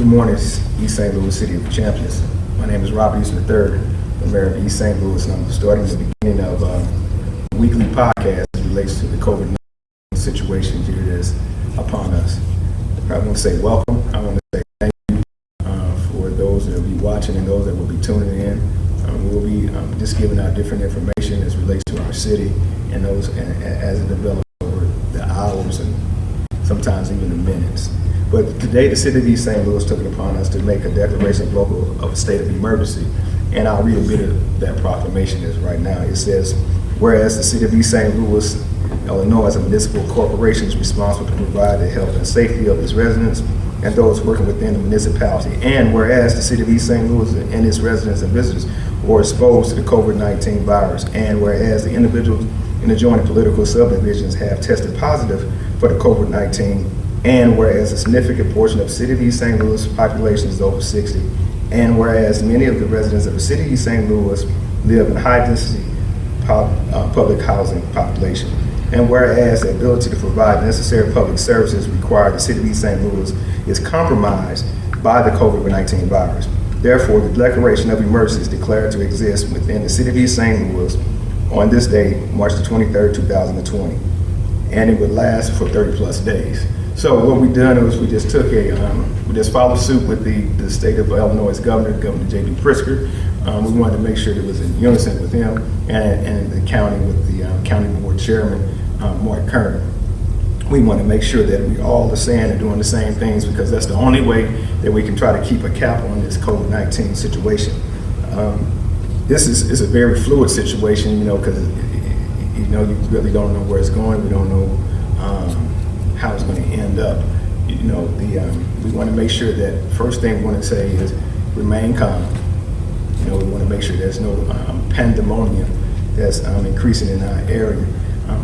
morning, East St. Louis City of Champions. My name is Robert Easton III, the mayor of East St. Louis, and I'm starting the beginning of a weekly podcast as relates to the COVID-19 situation here that's upon us. I want to say welcome. I want to say thank you for those that will be watching and those that will be tuning in. We'll be just giving out different information as relates to our city and those as it develops over the hours and sometimes even the minutes. But today, the city of East St. Louis took it upon us to make a declaration of a state of emergency. And I'll read a bit of that proclamation is right now. It says, whereas the city of East St. Louis, Illinois, as a municipal corporation is responsible to provide the health and safety of its residents and those working within the municipality. And whereas the city of East St. Louis and its residents and visitors were exposed to the COVID-19 virus. And whereas the individuals in adjoining political subdivisions have tested positive for the COVID-19. And whereas a significant portion of the city of East St. Louis population is over 60, and whereas many of the residents of the city of East St. Louis live in high-density public housing population, and whereas the ability to provide necessary public services required the city of East St. Louis is compromised by the COVID-19 virus. Therefore, the declaration of emergency is declared to exist within the city of East St. Louis on this day, March the 23rd, 2020, and it would last for 30-plus days. So what we done is we just took we just followed suit with the state of Illinois' Governor J.B. Pritzker. We wanted to make sure that it was in unison with him and the county with the county board chairman, Mark Kern. We want to make sure that we all are saying and doing the same things because that's the only way that we can try to keep a cap on this COVID-19 situation. This is a very fluid situation, because you really don't know where it's going. We don't know how it's going to end up. We want to make sure that first thing we want to say is remain calm. We want to make sure there's no pandemonium that's increasing in our area.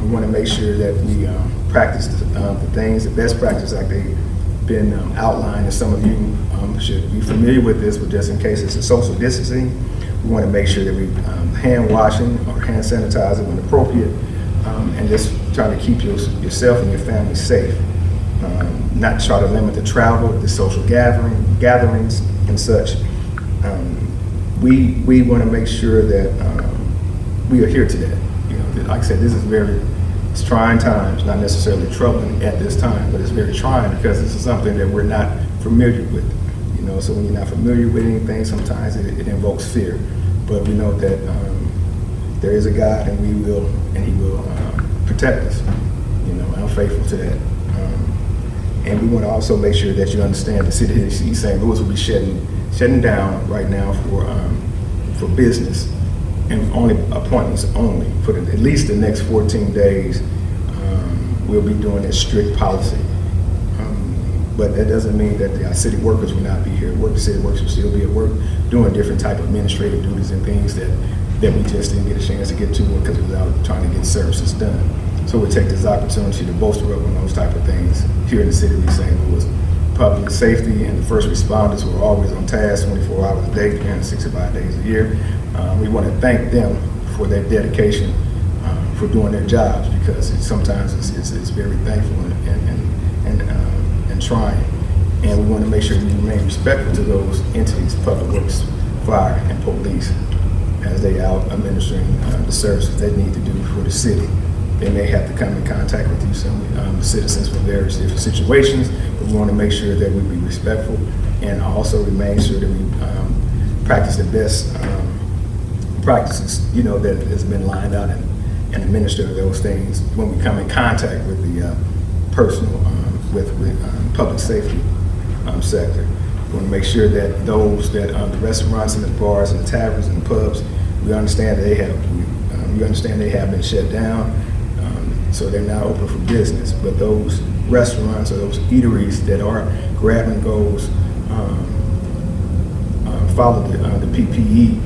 We want to make sure that we practice the best practice like they've been outlined, and some of you should be familiar with this, but just in case it's a social distancing, we want to make sure that we hand washing or hand sanitizer when appropriate, and just trying to keep yourself and your family safe. Not try to limit the travel, the social gatherings and such. We want to make sure that we adhere to that. Like I said, this is it's trying times, not necessarily troubling at this time, but it's very trying because this is something that we're not familiar with. So when you're not familiar with anything, sometimes it invokes fear. But we know that there is a God, and He will protect us. I'm faithful to that. And we want to also make sure that you understand the city of East St. Louis will be shutting down right now for business and only appointments only for at least the next 14 days. We'll be doing a strict policy. But that doesn't mean that our city workers will not be here. City workers will still be at work doing different type of administrative duties and things that we just didn't get a chance to get to because we were out trying to get services done. So we take this opportunity to bolster up on those type of things here in the city of East St. Louis. Public safety and the first responders were always on task 24 hours a day, 365 days a year. We want to thank them for their dedication for doing their jobs because sometimes it's very thankful and trying. And we want to make sure we remain respectful to those entities, public works, fire, and police, as they out administering the services they need to do for the city. They may have to come in contact with you, some citizens from various different situations, but we want to make sure that we be respectful and also remain sure that we practice the best practices, that has been lined out and administer those things when we come in contact with the personal, with public safety sector. We want to make sure that those that the restaurants and the bars and the taverns and the pubs, we understand that they have been shut down, so they're not open for business. But those restaurants or those eateries that are grab and goes, follow the PPE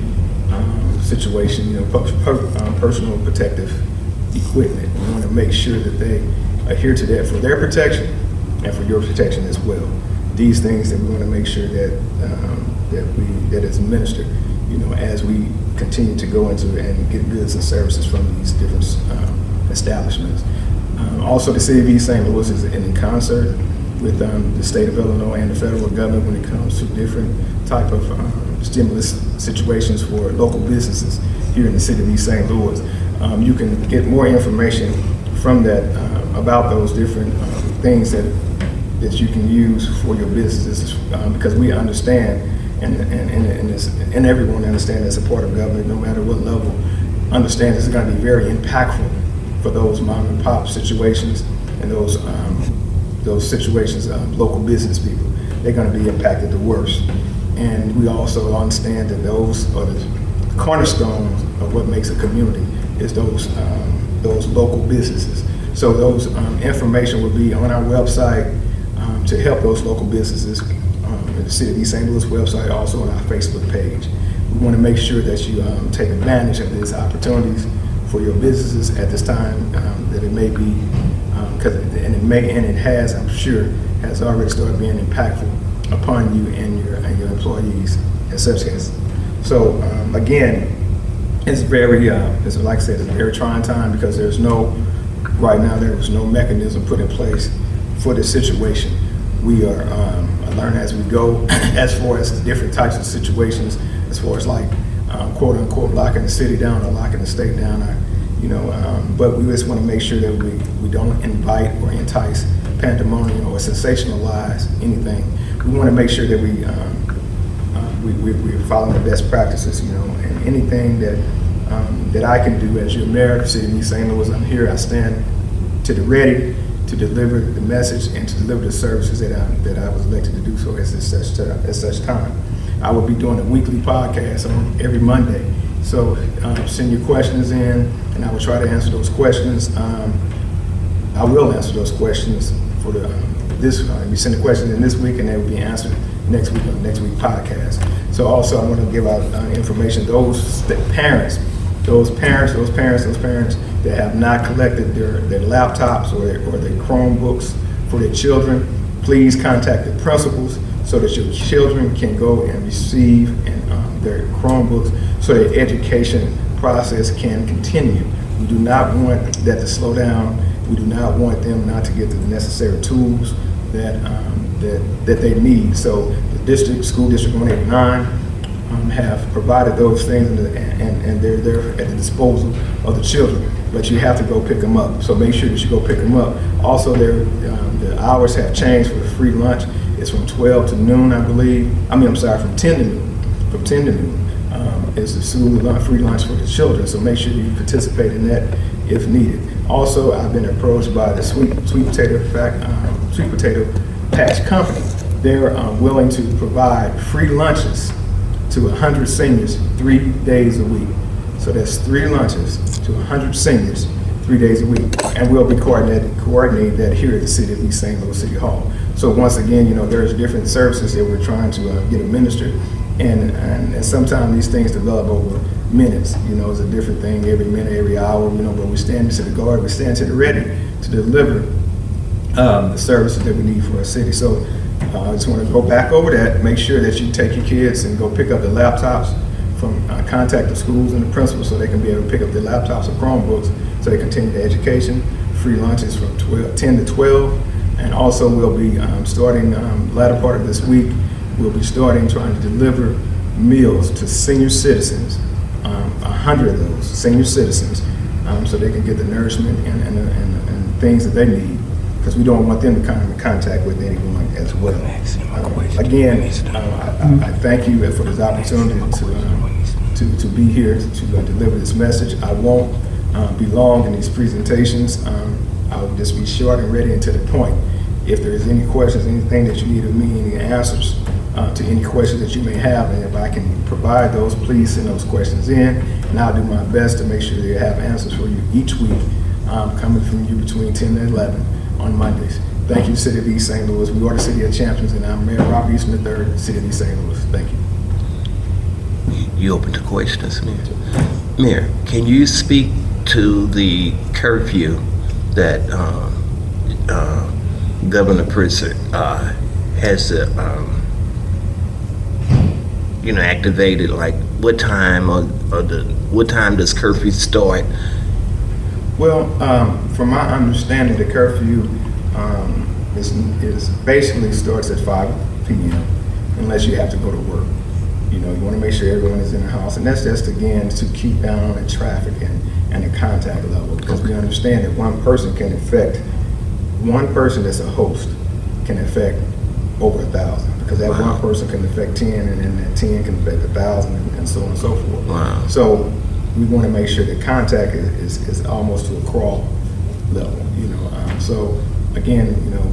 situation, personal protective equipment. We want to make sure that they adhere to that for their protection and for your protection as well. These things that we want to make sure that is administered, as we continue to go into and get goods and services from these different establishments. Also, the city of East St. Louis is in concert with the state of Illinois and the federal government when it comes to different type of stimulus situations for local businesses here in the city of East St. Louis. You can get more information from that about those different things that you can use for your businesses, because we understand and everyone understands as a part of government, no matter what level, understands it's going to be very impactful for those mom and pop situations and those situations of local business people. They're going to be impacted the worst. And we also understand that those are the cornerstones of what makes a community is those local businesses. So those information will be on our website to help those local businesses in the City of East St. Louis website, also on our Facebook page. We want to make sure that you take advantage of these opportunities for your businesses at this time, that it may be, it has, I'm sure, has already started being impactful upon you and your employees in such cases. So again, it's very, like I said, it's a very trying time because right now there is no mechanism put in place for this situation. We are learning as we go as far as different types of situations, as far as like quote unquote locking the city down or locking the state down, but we just want to make sure that we don't invite or entice pandemonium or sensationalize anything. We want to make sure that we're following the best practices, and anything that I can do as your mayor of the City of East St. Louis, I'm here, I stand to the ready to deliver the message and to deliver the services that I was elected to do so at such time. I will be doing a weekly podcast on every Monday. So send your questions in, and I will try to answer those questions. I will answer those questions for this. We send the questions in this week, and they will be answered next week on the next week podcast. So also, I want to give out information. Those parents that have not collected their laptops or their Chromebooks for their children, please contact the principals so that your children can go and receive their Chromebooks so the education process can continue. We do not want that to slow down. We do not want them not to get the necessary tools that they need. So the school district 189, have provided those things and they're there at the disposal of the children, but you have to go pick them up. So make sure that you go pick them up. Also, the hours have changed for the free lunch. It's from 12 to noon, I believe. From 10 to noon. From 10 to noon is the free lunch for the children. So make sure you participate in that if needed. Also, I've been approached by the sweet potato patch company. They're willing to provide free lunches to 100 seniors 3 days a week. So that's 3 lunches to 100 seniors 3 days a week. And we'll be coordinating that here at the City of East St. Louis City Hall. So once again, there's different services that we're trying to get administered. And sometimes these things develop over minutes. It's a different thing every minute, every hour, but we stand to the guard, we stand to the ready to deliver the services that we need for our city. So I just want to go back over that, make sure that you take your kids and go pick up the laptops from contact the schools and the principals so they can be able to pick up their laptops or Chromebooks so they continue their education. Free lunches from 10 to 12. And also we'll be starting latter part of this week, we'll be starting trying to deliver meals to senior citizens, 100 of those senior citizens, so they can get the nourishment and things that they need, because we don't want them to come in contact with anyone as well. Again, I thank you for this opportunity to be here to deliver this message. I won't be long in these presentations. I'll just be short and ready and to the point. If there's any questions, anything that you need of me, any answers to any questions that you may have, and if I can provide those, please send those questions in, and I'll do my best to make sure that you have answers for you each week, coming from you between 10 and 11 on Mondays. Thank you, City of East St. Louis. We are the City of Champions, and I'm Mayor Robert Easton III, City of East St. Louis. Thank you. You open to questions, Mayor? Mayor, can you speak to the curfew that Governor Pritzker has activated? Like what time what time does curfew start? Well, from my understanding, the curfew is is basically starts at 5 p.m. unless you have to go to work. You know, you want to make sure everyone is in the house, and that's just again to keep down the traffic and the contact level, because we understand that one person that's a host can affect over 1,000, because that one person can affect 10, and then that 10 can affect 1,000, and so on and so forth. Wow. So we want to make sure that contact is almost to a crawl level. You know, so again, you know,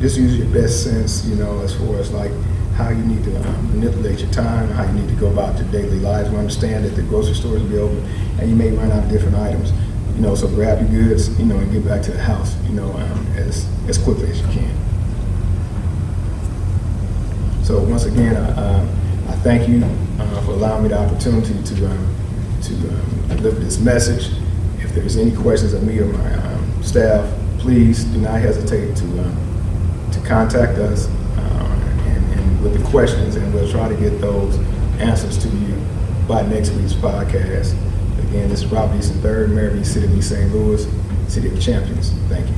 just use your best sense. You know, as far as like how you need to manipulate your time, how you need to go about your daily lives. We understand that the grocery stores will be open, and you may run out of different items. You know, so grab your goods, you know, and get back to the house, you know, as quickly as you can. So once again, I thank you for allowing me the opportunity to deliver this message. If there's any questions of me or my staff, please do not hesitate to contact us and with the questions, and we'll try to get those answers to you by next week's podcast. Again, this is Robert Easton III, Mayor of the City of East St. Louis, City of Champions. Thank you.